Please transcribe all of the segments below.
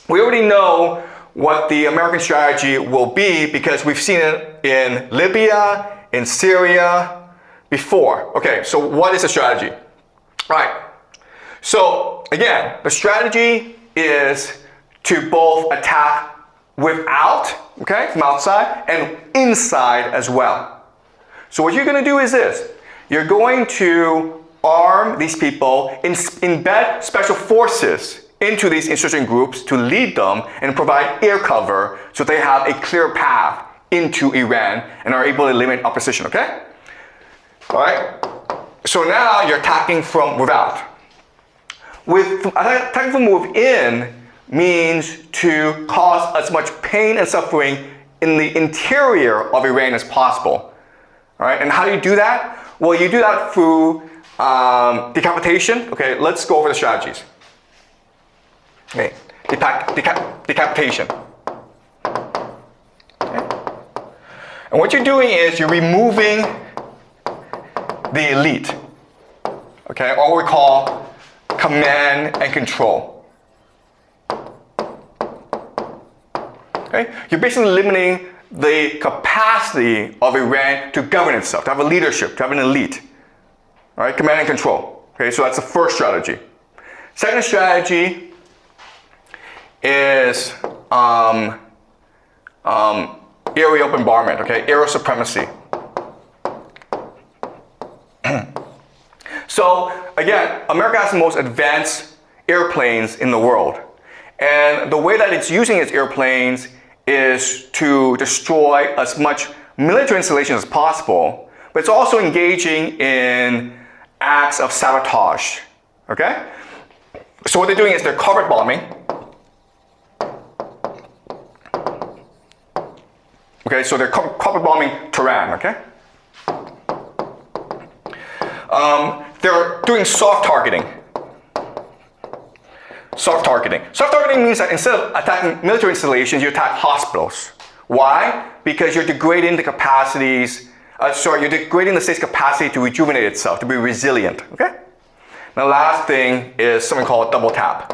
we already know what the American strategy will be because we've seen it in Libya, in Syria before. Okay, so what is the strategy? All right, so again, the strategy is to both attack without, okay, from outside, and inside as well. So what you're going to do is this. You're going to arm these people, embed special forces into these insurgent groups to lead them and provide air cover so they have a clear path into Iran and are able to limit opposition, okay? All right? So now you're attacking from without. Attacking from within means to cause as much pain and suffering in the interior of Iran as possible. All right, and how do you do that? Well, you do that through decapitation. Okay, let's go over the strategies. Okay, decapitation. Okay. And what you're doing is you're removing the elite. Okay, or what we call command and control. Okay, you're basically limiting the capacity of Iran to govern itself, to have a leadership, to have an elite. All right, command and control. Okay, so that's the first strategy. Second strategy is aerial bombardment. Okay, aerial supremacy. So again, America has the most advanced airplanes in the world, and the way that it's using its airplanes is to destroy as much military installations as possible, but it's also engaging in acts of sabotage, okay? So what they're doing is they're carpet bombing. Okay, so they're carpet bombing Tehran, okay? They're doing soft targeting. Soft targeting. Soft targeting means that instead of attacking military installations, you attack hospitals. Why? Because you're degrading the capacities, you're degrading the state's capacity to rejuvenate itself, to be resilient, okay? Now, the last thing is something called double tap.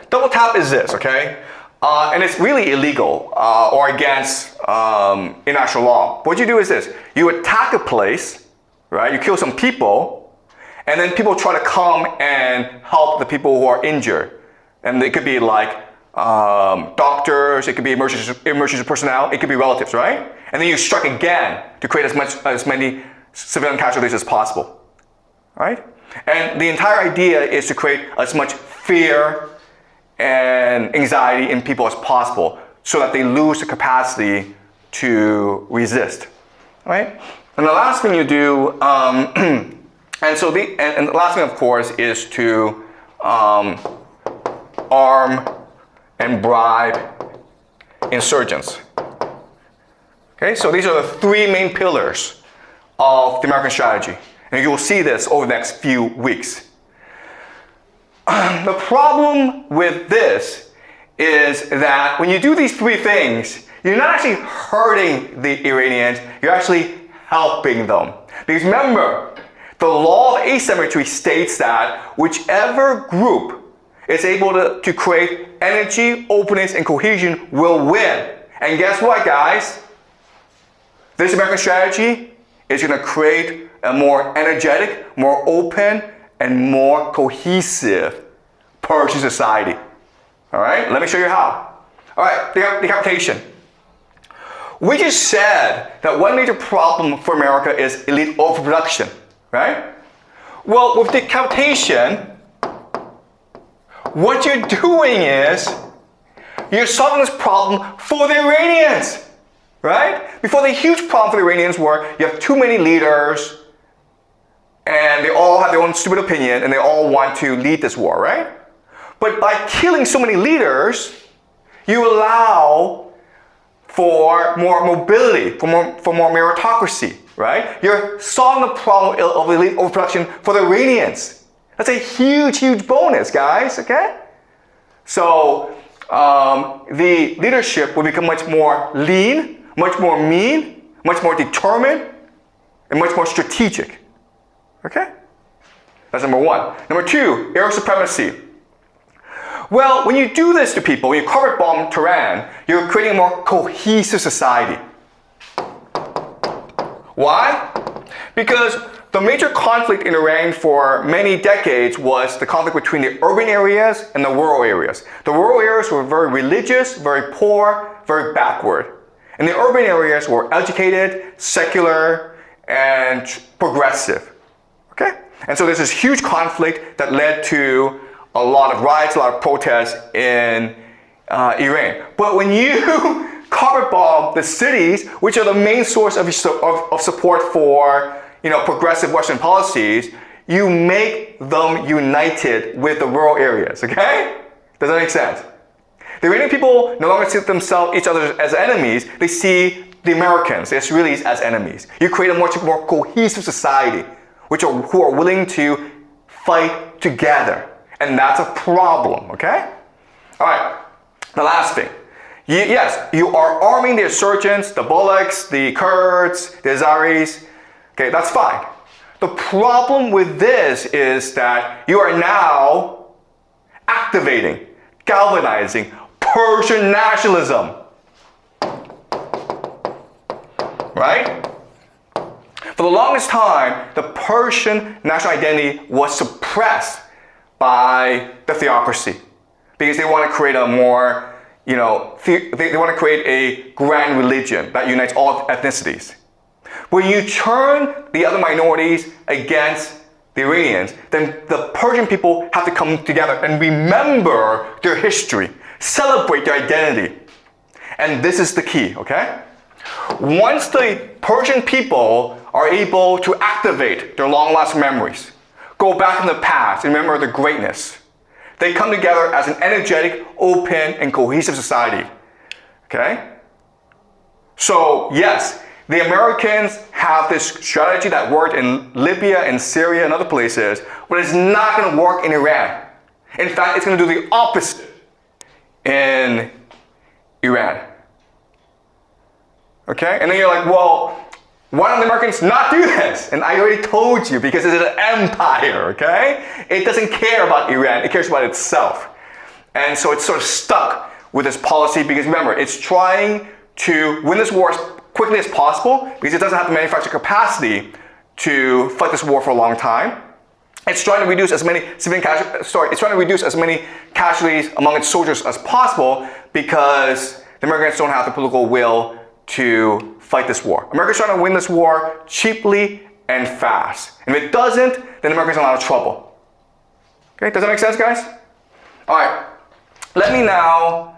Double tap is this, okay? And it's really illegal or against international law. What you do is this. You attack a place, right? You kill some people, and then people try to come and help the people who are injured. And it could be like doctors, it could be emergency personnel, it could be relatives, right? And then you strike again to create as many civilian casualties as possible, right? And the entire idea is to create as much fear and anxiety in people as possible so that they lose the capacity to resist, right? And the last thing you do, and the last thing, of course, is to arm and bribe insurgents. Okay, so these are the three main pillars of the American strategy, and you will see this over the next few weeks. The problem with this is that when you do these three things, you're not actually hurting the Iranians, you're actually helping them. Because remember, the law of asymmetry states that whichever group is able to create energy, openness, and cohesion will win. And guess what, guys? This American strategy is going to create a more energetic, more open, and more cohesive Persian society. All right, let me show you how. All right, decapitation. We just said that one major problem for America is elite overproduction, right? Well, with decapitation, what you're doing is you're solving this problem for the Iranians, right? Before, the huge problem for the Iranians were you have too many leaders and they all have their own stupid opinion and they all want to lead this war, right? But by killing so many leaders, you allow for more mobility, for more meritocracy, right? You're solving the problem of elite overproduction for the Iranians. That's a huge, huge bonus, guys, okay? So the leadership will become much more lean, much more mean, much more determined, and much more strategic, okay? That's number one. Number two, air supremacy. Well, when you do this to people, when you carpet bomb Tehran, you're creating a more cohesive society. Why? Because the major conflict in Iran for many decades was the conflict between the urban areas and the rural areas. The rural areas were very religious, very poor, very backward. And the urban areas were educated, secular, and progressive. Okay? And so there's this huge conflict that led to a lot of riots, a lot of protests in Iran. But when you carpet bomb the cities, which are the main source of support for progressive Western policies, you make them united with the rural areas, okay? Does that make sense? The Iranian people no longer see each other as enemies, they see the Americans, the Israelis as enemies. You create a much more cohesive society, who are willing to fight together. And that's a problem, okay? All right, the last thing. Yes, you are arming the insurgents, the Balochs, the Kurds, the Azeris. Okay, that's fine. The problem with this is that you are now activating, galvanizing Persian nationalism. Right? For the longest time, the Persian national identity was suppressed by the theocracy because they want to create a more they want to create a grand religion that unites all ethnicities. When you turn the other minorities against the Iranians, then the Persian people have to come together and remember their history, celebrate their identity. And this is the key, okay? Once the Persian people are able to activate their long-lost memories, go back in the past and remember their greatness, they come together as an energetic, open, and cohesive society. Okay? So, yes, the Americans have this strategy that worked in Libya and Syria and other places, but it's not going to work in Iran. In fact, it's going to do the opposite in Iran. Okay? And then you're like, well, why don't the Americans not do this? And I already told you, because it's an empire, okay? It doesn't care about Iran, it cares about itself. And so it's sort of stuck with this policy because remember, it's trying to win this war as quickly as possible because it doesn't have the manufacturing capacity to fight this war for a long time. It's trying to reduce as many casualties among its soldiers as possible because the Americans don't have the political will to fight this war. America's trying to win this war cheaply and fast. And if it doesn't, then America's in a lot of trouble. Okay, does that make sense, guys? All right, let me now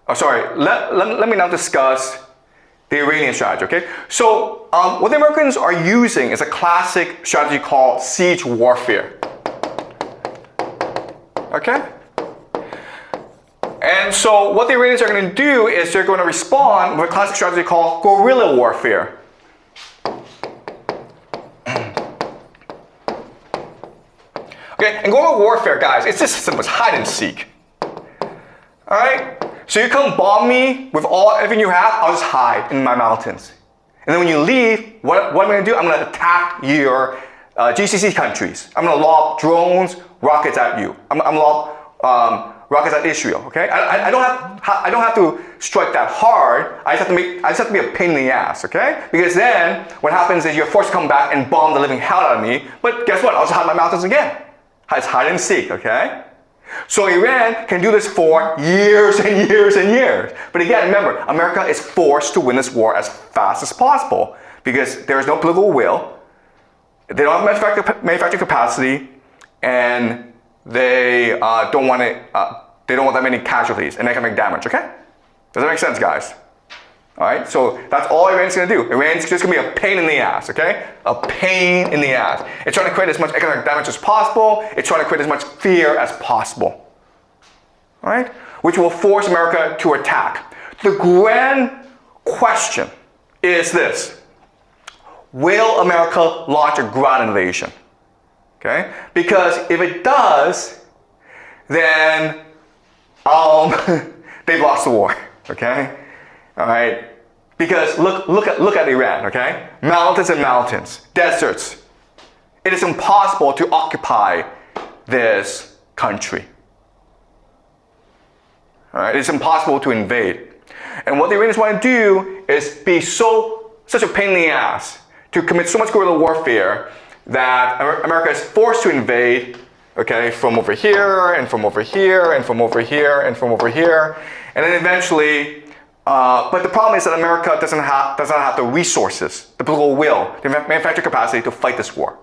let me now discuss the Iranian strategy, okay? So what the Americans are using is a classic strategy called siege warfare. Okay? And so what the Iranians are going to do is they're going to respond with a classic strategy called guerrilla warfare. Okay, and guerrilla warfare, guys, it's just as simple as hide and seek. Alright? So you come bomb me with everything you have, I'll just hide in my mountains. And then when you leave, what am I going to do? I'm going to attack your GCC countries. I'm going to lob drones, rockets at you. I'm going to lob rockets at Israel. Okay? I don't have to strike that hard. I just have to be a pain in the ass. Okay? Because then what happens is you're forced to come back and bomb the living hell out of me. But guess what? I'll just hide in my mountains again. It's hide and seek. Okay? So Iran can do this for years and years and years. But again, remember, America is forced to win this war as fast as possible because there is no political will. They don't have manufacturing capacity, and they don't want that many casualties and economic damage. Okay? Does that make sense, guys? All right. So that's all Iran's going to do. Iran's just going to be a pain in the ass. Okay? A pain in the ass. It's trying to create as much economic damage as possible. It's trying to create as much fear as possible. All right? Which will force America to attack. The grand question is this: will America launch a ground invasion? Okay? Because if it does, then they've lost the war. Okay? All right? Because look at Iran. Okay? Mountains and mountains, deserts. It is impossible to occupy this country. All right? It's impossible to invade. And what the Iranians want to do is be such a pain in the ass to commit so much guerrilla warfare that America is forced to invade, okay, from over here, and from over here, and from over here, and from over here. And then eventually, but the problem is that America doesn't have the resources, the political will, the manufacturing capacity to fight this war.